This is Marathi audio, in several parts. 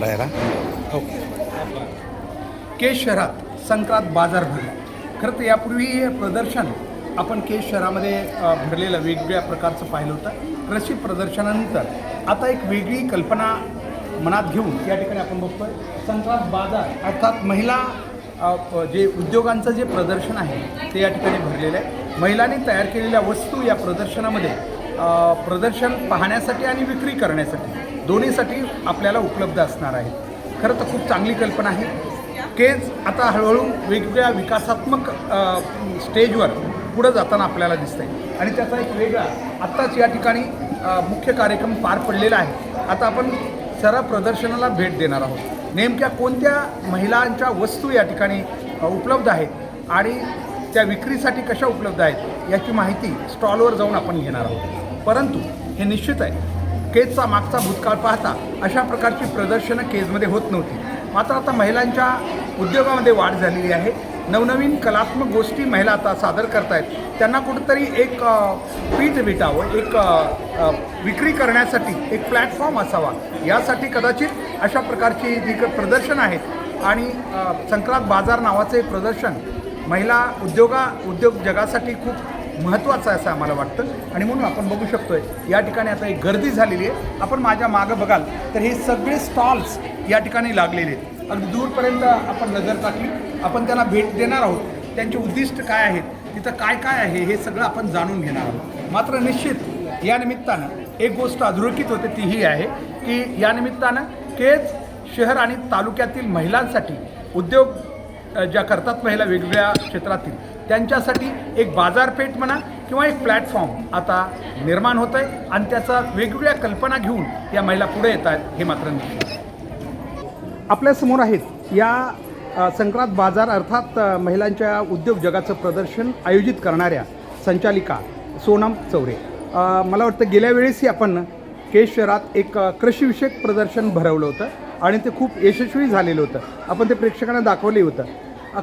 राहायला. केज शहरात संक्रांत बाजार भरला. खरं तर यापूर्वी हे प्रदर्शन आपण केज शहरामध्ये भरलेलं वेगवेगळ्या प्रकारचं पाहिलं होतं. कृषी प्रदर्शनानंतर आता एक वेगळी कल्पना मनात घेऊन या ठिकाणी आपण बघतोय संक्रांत बाजार अर्थात महिला जे उद्योगांचं जे प्रदर्शन आहे ते या ठिकाणी भरलेलं आहे. महिलांनी तयार केलेल्या वस्तू या प्रदर्शनामध्ये प्रदर्शन पाहण्यासाठी आणि विक्री करण्यासाठी दोन्हीसाठी आपल्याला उपलब्ध असणार आहे. खरं तर खूप चांगली कल्पना आहे. केज आता हळूहळू वेगवेगळ्या विकासात्मक स्टेजवर पुढं जाताना आपल्याला दिसतंय आणि त्याचा एक वेगळा आत्ताच या ठिकाणी मुख्य कार्यक्रम पार पडलेला आहे. आता आपण सरळ प्रदर्शनाला भेट देणार आहोत. नेमक्या कोणत्या महिलांच्या वस्तू या ठिकाणी उपलब्ध आहेत आणि त्या विक्रीसाठी कशा उपलब्ध आहेत याची माहिती स्टॉलवर जाऊन आपण घेणार आहोत. परंतु हे निश्चित आहे केजचा मागचा भूतकाळ पाहता अशा प्रकारची प्रदर्शनं केजमध्ये होत नव्हती. मात्र आता महिलांच्या उद्योगामध्ये वाढ झालेली आहे. नवनवीन कलात्मक गोष्टी महिला आता सादर करतायत. त्यांना कुठंतरी एक पीठ भेटावं, एक विक्री करण्यासाठी एक प्लॅटफॉर्म असावा यासाठी कदाचित अशा प्रकारची जी प्रदर्शन आहेत आणि संक्रांत बाजार नावाचं हे प्रदर्शन महिला उद्योग जगासाठी खूप महत्त्वाचं आहे असं आम्हाला वाटतं आणि म्हणून आपण बघू शकतोय या ठिकाणी आता एक गर्दी झालेली आहे. आपण माझ्या मागं बघाल तर हे सगळे स्टॉल्स या ठिकाणी लागलेले आहेत. अगदी दूरपर्यंत आपण नजर टाकली. आपण त्यांना भेट देणार आहोत. त्यांचे उद्दिष्ट काय आहेत, तिथं काय काय आहे हे सगळं आपण जाणून घेणार आहोत. मात्र निश्चित या निमित्तानं एक गोष्ट अधोरेखित होते ती ही आहे की या निमित्तानं केज शहर आणि तालुक्यातील महिलांसाठी उद्योग ज्या करतात महिला वेगवेगळ्या क्षेत्रातील त्यांच्यासाठी एक बाजारपेठ म्हणा किंवा एक प्लॅटफॉर्म आता निर्माण होत आहे आणि त्याचा वेगवेगळ्या कल्पना घेऊन या महिला पुढे येत आहेत हे मात्र निश्चित. आपल्यासमोर आहेत या संक्रांत बाजार अर्थात महिलांच्या उद्योग जगाचं प्रदर्शन आयोजित करणाऱ्या संचालिका सोनम चौरे. मला वाटतं गेल्या वेळेसही आपण केज शहरात एक कृषीविषयक प्रदर्शन भरवलं होतं आणि ते खूप यशस्वी झालेलं होतं. आपण ते प्रेक्षकांना दाखवले होतं.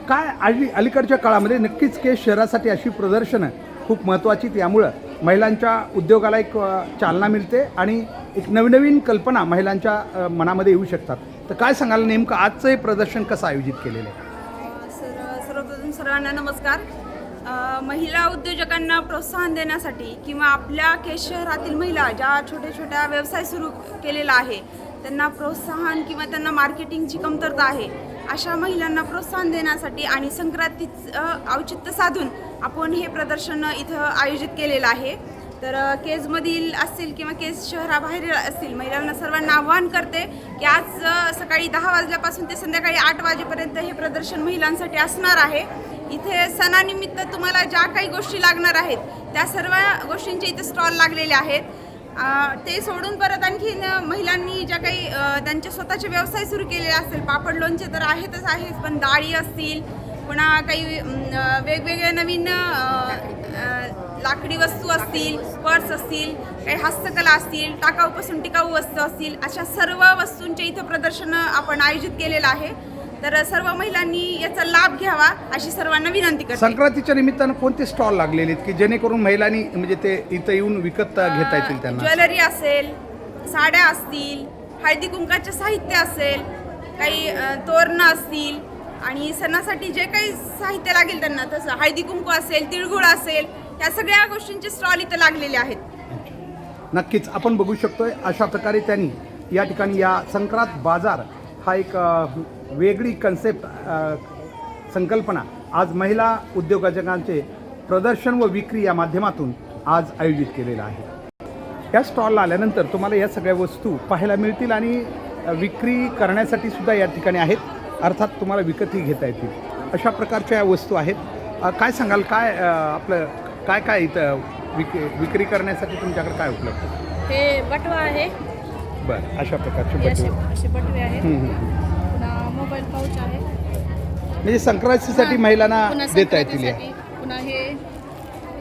काय अलीकडच्या काळामध्ये नक्कीच केज शहरासाठी अशी प्रदर्शनं खूप महत्त्वाची. त्यामुळं महिलांच्या उद्योगाला एक चालना मिळते आणि एक नवीन कल्पना महिलांच्या मनामध्ये येऊ शकतात. तर काय सांगाल नेमकं आजचं हे प्रदर्शन कसं आयोजित केलेलं आहे? सर्वप्रथम सर्वांना नमस्कार. महिला उद्योजकांना प्रोत्साहन देण्यासाठी किंवा आपल्या केज शहरातील महिला ज्या छोट्या छोट्या व्यवसाय सुरू केलेला आहे त्यांना प्रोत्साहन किंवा त्यांना मार्केटिंगची कमतरता आहे अशा महिलांना प्रोत्साहन देण्यासाठी आणि संक्रांतीचं औचित्य साधून आपण हे प्रदर्शन इथं आयोजित केलेलं आहे. तर केजमधील असतील किंवा केज शहराबाहेर असतील महिलांना सर्वांना आव्हान करते की आज सकाळी 10 वाजल्यापासून ते संध्याकाळी 8 वाजेपर्यंत हे प्रदर्शन महिलांसाठी असणार आहे. इथे सणानिमित्त तुम्हाला ज्या काही गोष्टी लागणार आहेत त्या सर्व गोष्टींचे इथे स्टॉल लागलेले आहेत. ते सोडून परत आणखीन महिलांनी ज्या काही त्यांचे स्वतःचे व्यवसाय सुरू केलेले असतील पापड लोणचे तर आहेतच आहेत पण डाळी असतील पुन्हा काही वेगवेगळे नवीन लाकडी वस्तू असतील पर्स असतील काही हस्तकला असतील टाकाऊपासून टिकाऊ वस्तू असतील अशा सर्व वस्तूंचे इथं प्रदर्शन आपण आयोजित केलेलं आहे. तर सर्व महिलांनी याचा लाभ घ्यावा अशी सर्वांना विनंती करते. संक्रांतीच्या निमित्तानं कोणते स्टॉल लागलेले आहेत की जेणेकरून महिलांनी म्हणजे ते इथं येऊन विकत घेता येतील त्यांना? ज्वेलरी असेल, साड्या असतील, हळदी कुंकाचे साहित्य असेल, काही तोरणं असतील आणि सणासाठी जे काही साहित्य लागेल त्यांना तसं हळदी कुंकू असेल, तिळगुळ असेल या सगळ्या गोष्टींचे स्टॉल इथं लागलेले आहेत. नक्कीच आपण बघू शकतोय अशा प्रकारे त्यांनी या ठिकाणी या संक्रांत बाजार हा एक वेगळी कन्सेप्ट संकल्पना आज महिला उद्योजकांचे प्रदर्शन व विक्री या माध्यमातून आज आयोजित केलेलं आहे. या स्टॉलला आल्यानंतर तुम्हाला या सगळ्या वस्तू पाहायला मिळतील आणि विक्री करण्यासाठी सुद्धा या ठिकाणी आहेत. अर्थात तुम्हाला विकतही घेता येतील अशा प्रकारच्या या वस्तू आहेत. काय सांगाल काय आपलं काय काय इथं विक्री करण्यासाठी तुमच्याकडे काय उपलब्ध? हे बटवा आहे. बरं अशा प्रकारचे असे बटवे आहेत. पुन्हा मोबाईल पाऊच आहे. म्हणजे संक्रांतीसाठी महिलांना देता येतील या. पुन्हा हे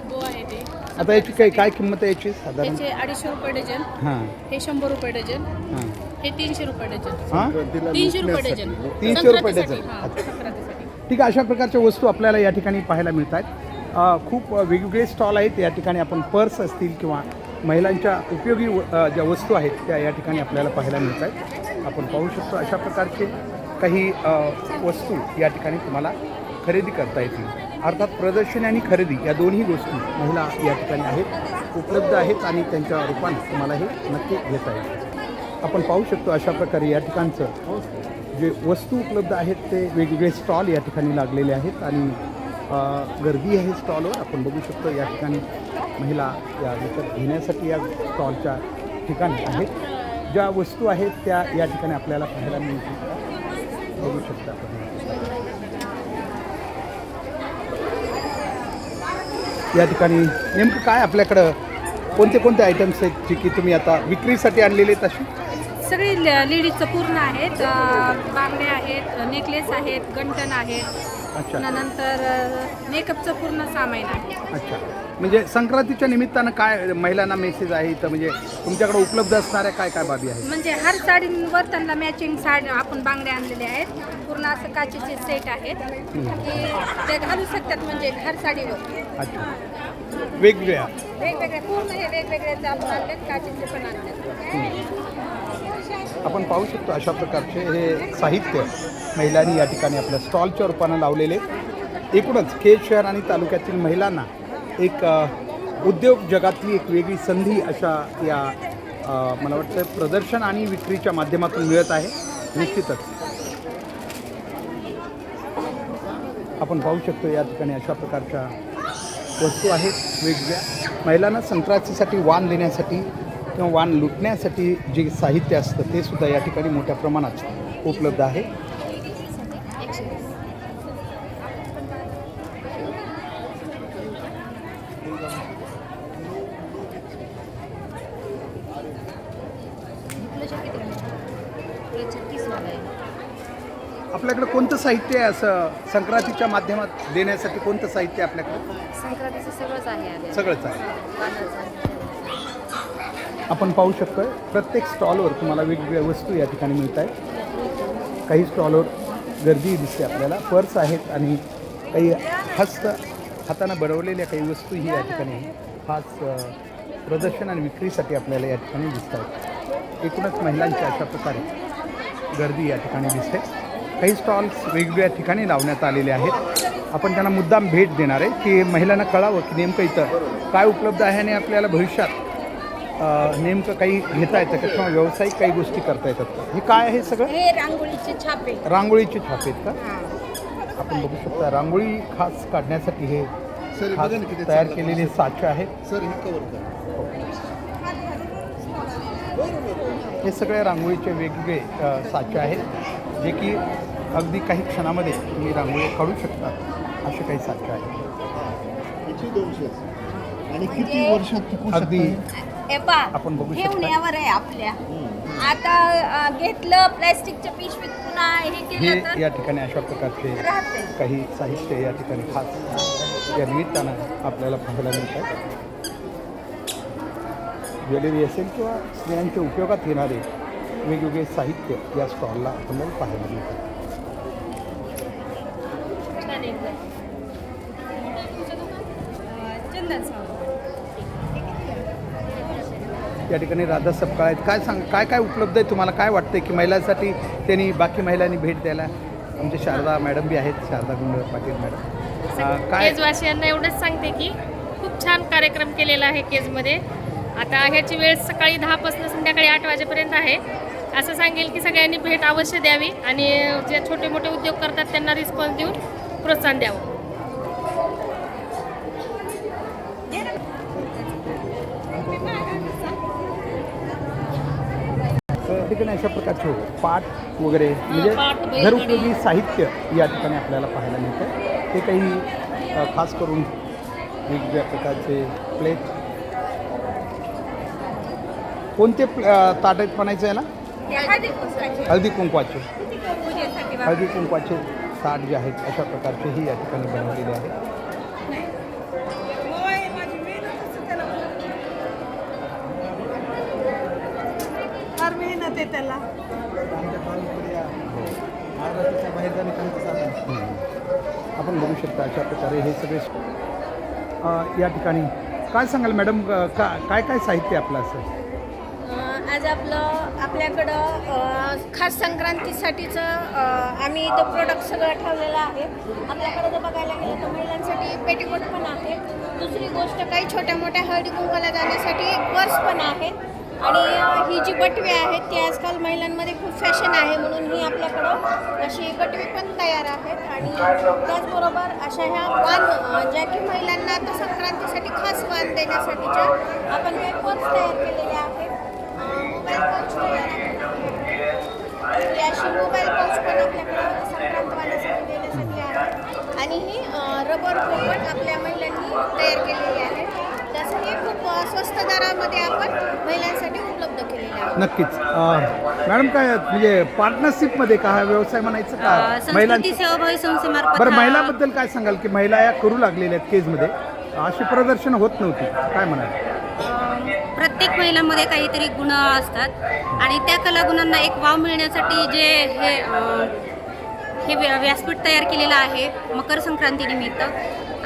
गो आहे ते. आता याची काय किंमत आहे याची साधारण? याचे 250 रुपये डझन. हां हे 100 रुपये डझन. हां हे 300 रुपये डझन. हां 300 रुपये डझन. 300 रुपये डझन. संक्रांतीसाठी. ठीक आहे. अशा प्रकारच्या वस्तू आपल्याला या ठिकाणी पाहायला मिळत आहेत. खूप वेगवेगळे स्टॉल आहेत या ठिकाणी. आपण पर्स असतील किंवा महिलांच्या उपयोगी ज्या वस्तू आहेत त्या या ठिकाणी आपल्याला पाहायला मिळत आहेत. आपण पाहू शकतो अशा प्रकारचे काही वस्तू या ठिकाणी तुम्हाला खरेदी करता येतील। अर्थात प्रदर्शन आणि खरेदी या दोन्ही गोष्टी महिला या ठिकाणी आहेत, उपलब्ध आहेत आणि त्यांच्या रूपाने तुम्हाला हे नक्की घेता येईल। आपण पाहू शकतो अशा प्रकारे या ठिकाणचं जे वस्तू उपलब्ध आहेत ते वेगवेगळे स्टॉल या ठिकाणी लागलेले आहेत आणि गर्दी आहे स्टॉलवर। आपण बघू शकतो या ठिकाणी महिला या विकत घेण्यासाठी या स्टॉलच्या ठिकाणी आहेत। ज्या वस्तू आहेत त्या या ठिकाणी आपल्याला पाहायला मिळतील, बघू शकता आपण। या ठिकाणी नेमकं काय आपल्याकडं कोणते कोणते आयटम्स आहेत जे की तुम्ही आता विक्रीसाठी आणलेले आहेत अशी? सगळे लेडीजचं पूर्ण आहेत, बांगड्या आहेत, नेकलेस आहेत, गंटन आहेत, अच्छा नंतर मेकअपचं पूर्ण सामान आहे। अच्छा, म्हणजे संक्रांतीच्या निमित्तानं काय महिलांना मेसेज आहे इथं, म्हणजे तुमच्याकडे उपलब्ध असणाऱ्या काय काय बाबी आहेत? म्हणजे हर साडींवर त्यांना मॅचिंग साडी आपण बांगड्या आणलेल्या आहेत, पूर्ण असं काचेचे सेट आहेत की ते घालू शकतात म्हणजे हर साडीवर। अच्छा, वेगवेगळ्या वेगवेगळे पूर्ण हे वेगवेगळे आपण आणलेत, काचेचे पण आणलेत। आपण पाहू शकतो अशा प्रकारचे हे साहित्य महिलांनी या ठिकाणी आपल्या स्टॉलच्या रूपानं लावलेले। एकूणच खेड शहर आणि तालुक्यातील महिलांना एक उद्योग जगातली एक वेगळी संधी अशा या मला वाटतं प्रदर्शन आणि विक्रीच्या माध्यमातून मिळत आहे। निश्चितच आपण पाहू शकतो या ठिकाणी अशा प्रकारच्या वस्तू आहेत वेगवेगळ्या। महिलांना संक्रांतीसाठी वाण देण्यासाठी किंवा वाण लुटण्यासाठी जे साहित्य असतं ते सुद्धा या ठिकाणी मोठ्या प्रमाणात उपलब्ध आहे। आपल्याकडे कोणतं साहित्य आहे असं संक्रांतीच्या माध्यमात देण्यासाठी? कोणतं साहित्य आपल्याकडे? संक्रांतीचं सगळंच आहे, सगळंच आहे। आपण पाहू शकतोय प्रत्येक स्टॉलवर तुम्हाला वेगवेगळ्या वस्तू या ठिकाणी मिळत आहेत। काही स्टॉलवर गर्दी दिसते आपल्याला, पर्स आहेत आणि काही हातानं बनवलेल्या काही वस्तूही या ठिकाणी खास प्रदर्शन आणि विक्रीसाठी आपल्याला या ठिकाणी दिसत आहेत। एकूणच महिलांच्या अशा प्रकारे गर्दी या ठिकाणी दिसते। काही स्टॉल्स वेगवेगळ्या ठिकाणी लावण्यात आलेले आहेत। आपण त्यांना मुद्दाम भेट देणार आहे की महिलांना कळावं की नेमकं इथं काय उपलब्ध आहे आणि आपल्याला भविष्यात नेमकं काही घेता येतं का किंवा व्यावसायिक काही गोष्टी करता येतात। हे काय आहे सगळं? हे रांगोळीचे छापे, रांगोळीचे छापे आहेत का? आपण बघू शकता रांगोळी खास काढण्यासाठी हे खास तयार केलेले साचे आहेत। सर हे कवर कर। हे सगळे रांगोळीचे वेगवेगळे साचे आहेत जे की अगदी काही क्षणामध्ये तुम्ही रांगोळी काढू शकता, असे काही साचे आहेत। याची 200 आणि किती वर्षात टिकू अगदी एपा आपण बघू शकता। ठेवण्यावर आहे आपल्या। आता घेतलं प्लॅस्टिकच्या पिशवीत पुन्हा हे केलं हे तर या ठिकाणी अशा प्रकारचे राहते। काही साहित्य या ठिकाणी खास या निमित्तानं आपल्याला पाहायला मिळतात। ज्वेलरी असेल किंवा स्त्रियांच्या उपयोगात येणारे वेगवेगळे साहित्य या स्टॉलला आपल्याला पाहायला मिळतात। या ठिकाणी राधा सपकाळ आहेत। काय काय काय उपलब्ध आहे तुम्हाला? काय वाटतंय की महिलांसाठी त्यांनी बाकी महिलांनी भेट द्यायला? आमचे शारदा मॅडम बी आहेत, शारदा गुंड पाटील मॅडम। काय केजवासियांना एवढंच सांगते की खूप छान कार्यक्रम केलेला आहे केजमध्ये। आता ह्याची वेळ सकाळी 10 पासून संध्याकाळी 8 वाजेपर्यंत आहे। असं सांगेल की सगळ्यांनी भेट अवश्य द्यावी आणि जे छोटे मोठे उद्योग करतात त्यांना रिस्पॉन्स देऊन प्रोत्साहन द्यावं। ठिकाणी अशा प्रकारचे पाट वगैरे म्हणजे घरोपयोगी साहित्य या ठिकाणी आपल्याला पाहायला मिळतं। ते काही खास करून वेगवेगळ्या प्रकारचे प्लेट, कोणते ताट आहेत म्हणायचं याला? हळदी कुंकवाचे ताट जे आहेत अशा प्रकारचेही या ठिकाणी बनवलेले आहेत। त्याला आपण बघू शकता अशा प्रकारे हे सगळे या ठिकाणी काय सांगाल मॅडम? काय काय साहित्य आपलं असं? आज आपल्याकडं खास संक्रांतीसाठीचं आम्ही इथं प्रोडक्ट सगळं ठेवलेलं आहे. आपल्याकडे जर बघायला गेलं तर महिलांसाठी पेटीकोट पण आहे. दुसरी गोष्ट काही छोट्या मोठ्या हळदी कुंकवाला जाण्यासाठी पर्स पण आहेत. आणि ही जी बटवी आहेत ती आजकाल महिलांमध्ये खूप फॅशन आहे, म्हणून ही आपल्याकडं अशी बटवी पण तयार आहेत. आणि त्याचबरोबर अशा ह्या वाण ज्या की महिलांना आता संक्रांतीसाठी खास वाण देण्यासाठीच्या आपण काही पर्स तयार केलेले आहेत. मोबाईल पाऊच तयार आहे, अशी मोबाईल पाऊच पण आपल्याकडं संक्रांतवाल्यासाठी देण्यासाठी आहे. आणि ही रबर पण आपल्या महिलांनी तयार केलेली आहे. त्याचं हे खूप स्वस्त दरामध्ये आपण महिलांसाठी उपलब्ध केलेलं आहे. नक्कीच. मॅडम काय म्हणजे पार्टनरशिपमध्ये का हा व्यवसाय म्हणायचं का संस्कृती सेवाभावी संस्थेमार्फत बरं महिलाबद्दल काय सांगाल की महिला या करू लागलेल्या आहेत केजमध्ये अशी प्रदर्शन होत नव्हती काय म्हणाल? प्रत्येक महिलांमध्ये काहीतरी गुण असतात आणि त्या कलागुणांना एक वाव मिळण्यासाठी जे हे व्यासपीठ तयार केलेलं आहे मकर संक्रांतीनिमित्त.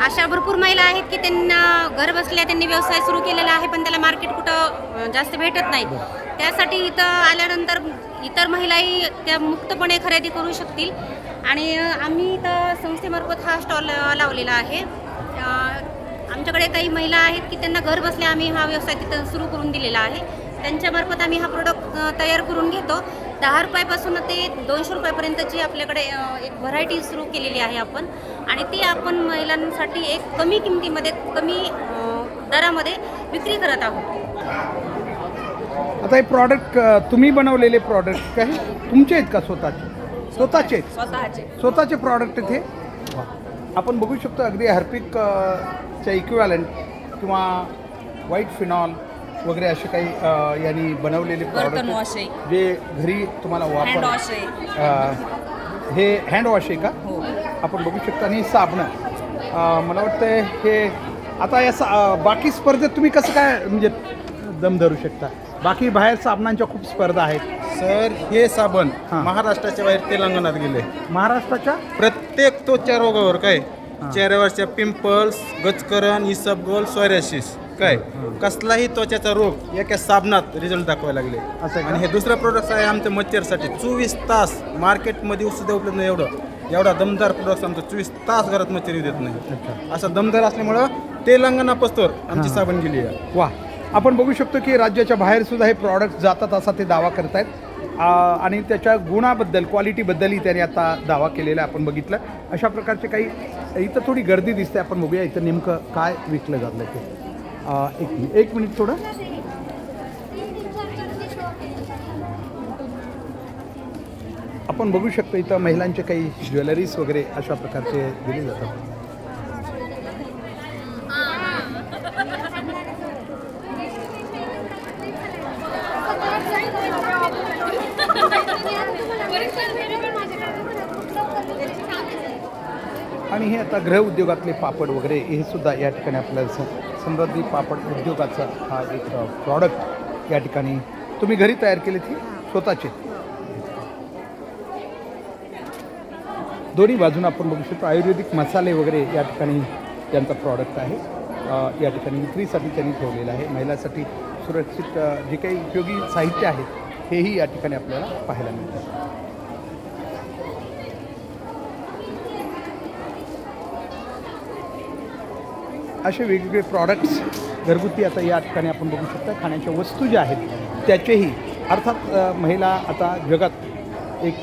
अशा भरपूर महिला आहेत की त्यांना घर बसल्या त्यांनी व्यवसाय सुरू केलेला आहे, पण त्याला मार्केट कुठं जास्त भेटत नाही. त्यासाठी इथं आल्यानंतर इतर महिलाही त्या मुक्तपणे खरेदी करू शकतील. आणि आम्ही इथं संस्थेमार्फत हा स्टॉल लावलेला आहे. आमच्याकडे काही महिला आहेत की त्यांना घर बसल्या आम्ही हा व्यवसाय तिथं सुरू करून दिलेला आहे. त्यांच्यामार्फत आम्ही हा प्रोडक्ट तयार करून घेतो. 10 रुपयापासून ते 200 रुपयापर्यंतची आपल्याकडे एक व्हरायटी सुरू केलेली आहे आपण. आणि ती आपण महिलांसाठी एक कमी किमतीमध्ये कमी दरामध्ये विक्री करत आहोत. आता हे प्रॉडक्ट तुम्ही बनवलेले प्रॉडक्ट काय तुमचे आहेत का स्वतःचे स्वतःचे प्रॉडक्ट इथे आपण बघू शकतो. अगदी हार्पिकच्या इक्विवॅलंट किंवा व्हाईट फिनॉल वगैरे असे काही यांनी बनवलेले प्रॉडक्ट जे घरी तुम्हाला वापर हे हँड वॉश आहे का आपण बघू शकता. आणि साबणं मला वाटतं हे आता या बाकी स्पर्धेत तुम्ही कसं काय म्हणजे दम धरू शकता? बाकी बाहेर साबणांच्या खूप स्पर्धा आहेत सर. हे साबण महाराष्ट्राच्या बाहेर तेलंगणात गेले. महाराष्ट्राच्या प्रत्येक त्वचा रोगावर काय चेहऱ्यावरच्या पिंपल्स, गचकरण, इसबगोल, सोयरेसिस काय कसलाही त्वचाचा रोग एका साबणात रिझल्ट दाखवायला लागले. आणि हे दुसरं प्रोडक्ट आहे आमच्या मच्छरसाठी 24 तास मार्केटमध्ये सुद्धा उपलब्ध नाही. एवढा दमदार प्रोडक्ट आमचं 24 तास घरात मच्छर येऊ देत नाही. असा दमदार असल्यामुळं तेलंगणा पस्तोर आमची साबण गेली आहे. वा आपण बघू शकतो की राज्याच्या बाहेर सुद्धा हे प्रॉडक्ट जातात असा ते दावा करतायत. आणि त्याच्या गुणाबद्दल क्वालिटीबद्दलही त्याने आता दावा केलेला आपण बघितलं. अशा प्रकारचे काही इथं थोडी गर्दी दिसते. आपण बघूया इथं नेमकं काय विकलं जातं ते. एक मिनिट थोडं. आपण बघू शकतो इथं महिलांचे काही ज्वेलरीज वगैरे अशा प्रकारचे दिले जातात. आणि हे आता गृह उद्योगातले पापड वगैरे हे सुद्धा या ठिकाणी आपल्याला समृद्धी पापड उद्योगाचा हा एक प्रॉडक्ट या ठिकाणी तुम्ही घरी तयार केले ती स्वतःचे. दोन्ही बाजून आपण बघू शकतो आयुर्वेदिक मसाले वगैरे या ठिकाणी त्यांचा प्रॉडक्ट आहे. या ठिकाणी विक्रीसाठी त्यांनी ठेवलेलं आहे. महिलांसाठी सुरक्षित जे काही उपयोगी साहित्य आहेत हेही या ठिकाणी आपल्याला पाहायला मिळतं. असे वेगवेगळे प्रॉडक्ट्स घरगुती आता या ठिकाणी आपण बघू शकता. खाण्याच्या वस्तू ज्या आहेत त्याचेही अर्थात महिला आता जगात एक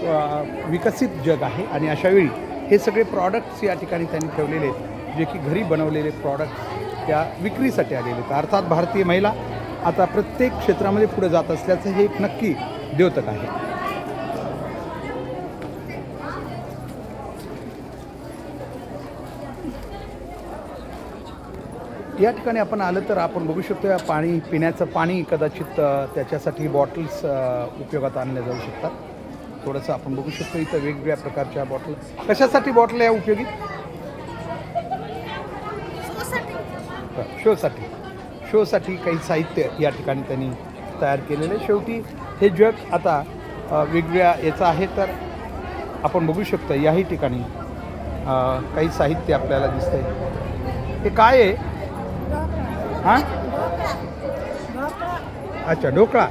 विकसित जग आहे आणि अशावेळी हे सगळे प्रॉडक्ट्स या ठिकाणी त्यांनी ठेवलेले आहेत जे की घरी बनवलेले प्रॉडक्ट्स त्या विक्रीसाठी आलेले आहेत. अर्थात भारतीय महिला आता प्रत्येक क्षेत्रामध्ये पुढे जात असल्याचं हे एक नक्की द्योतक आहे. या ठिकाणी आपण आलं तर आपण बघू शकतो पाणी पिण्याचं पाणी कदाचित त्याच्यासाठी बॉटल्स उपयोगात आणल्या जाऊ शकतात. थोडंसं आपण बघू शकतो इथं वेगवेगळ्या प्रकारच्या बॉटल. कशासाठी बॉटल या उपयोगी? शोसाठी काही साहित्य या ठिकाणी त्यांनी तयार केलेलं आहे. शेवटी हे जग आता वेगवेगळ्या याचं आहे. तर आपण बघू शकतो याही ठिकाणी काही साहित्य आपल्याला दिसतंय. हे काय आहे? हां अच्छा ढोकळा.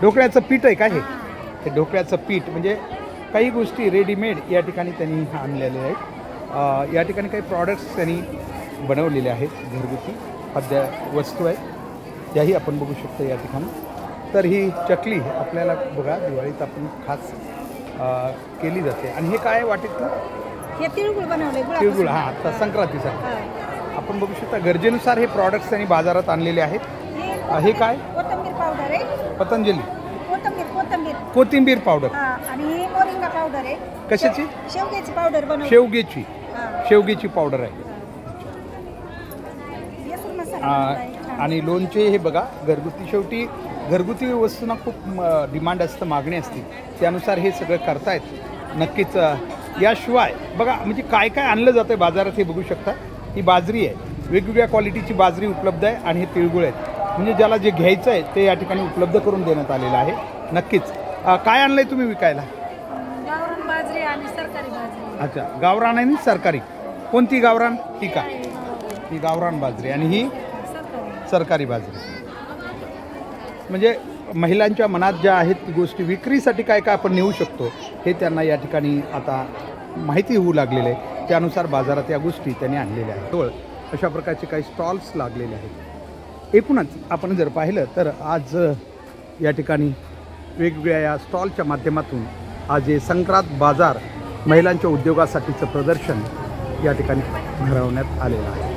ढोकळ्याचं पीठ आहे का हे ढोकळ्याचं पीठ म्हणजे काही गोष्टी रेडीमेड या ठिकाणी त्यांनी आणलेल्या आहेत. या ठिकाणी काही प्रॉडक्ट्स त्यांनी बनवलेले आहेत घरगुती खाद्य वस्तू आहेत त्याही आपण बघू शकतो या ठिकाणी. तर ही चकली आपल्याला बघा दिवाळीत आपण खास केली जाते. आणि हे काय वाटेत हे तिळगुळ बनवले तिळगुळ हां आता संक्रांतीसाठी आपण बघू शकता गरजेनुसार हे प्रॉडक्ट्स त्यांनी बाजारात आणलेले आहेत. हे काय कोथिंबीर पावडर आहे, पतंजली कोथिंबीर कोथिंबीर पावडर आणि ही मोरिंगा पावडर आहे. कशाची शेवग्याची पावडर बनवली. शेवग्याची पावडर आहे. आणि लोणचे हे बघा घरगुती शेवटी घरगुती वस्तूंना खूप डिमांड असतं मागणी असते त्यानुसार हे सगळं करतायत नक्कीच. याशिवाय बघा म्हणजे काय काय आणलं जातं आहे बाजारात हे बघू शकता. ही बाजरी आहे वेगवेगळ्या क्वालिटीची बाजरी उपलब्ध आहे आणि हे तिळगुळ आहेत म्हणजे ज्याला जे घ्यायचं आहे ते या ठिकाणी उपलब्ध करून देण्यात आलेलं आहे. नक्कीच काय आणलं आहे तुम्ही विकायला गावरान बाजरी आणि सरकारी बाजरी. अच्छा गावरान आणि सरकारी कोणती गावरान ही का ही गावरान बाजरी आणि ही सरकारी बाजरी. म्हणजे महिलांच्या मनात ज्या आहेत ती गोष्टी विक्रीसाठी काय काय आपण नेऊ शकतो हे त्यांना या ठिकाणी आता माहिती होऊ लागलेलं आहे. त्यानुसार बाजारात या गोष्टी त्यांनी आणलेल्या आहेत. जवळ अशा प्रकारचे काही स्टॉल्स लागलेले आहेत. एकूणच आपण जर पाहिलं तर आज या ठिकाणी वेगवेगळ्या या स्टॉलच्या माध्यमातून आज हे संक्रांत बाजार महिलांच्या उद्योगासाठीचं प्रदर्शन या ठिकाणी भरवण्यात आलेलं आहे.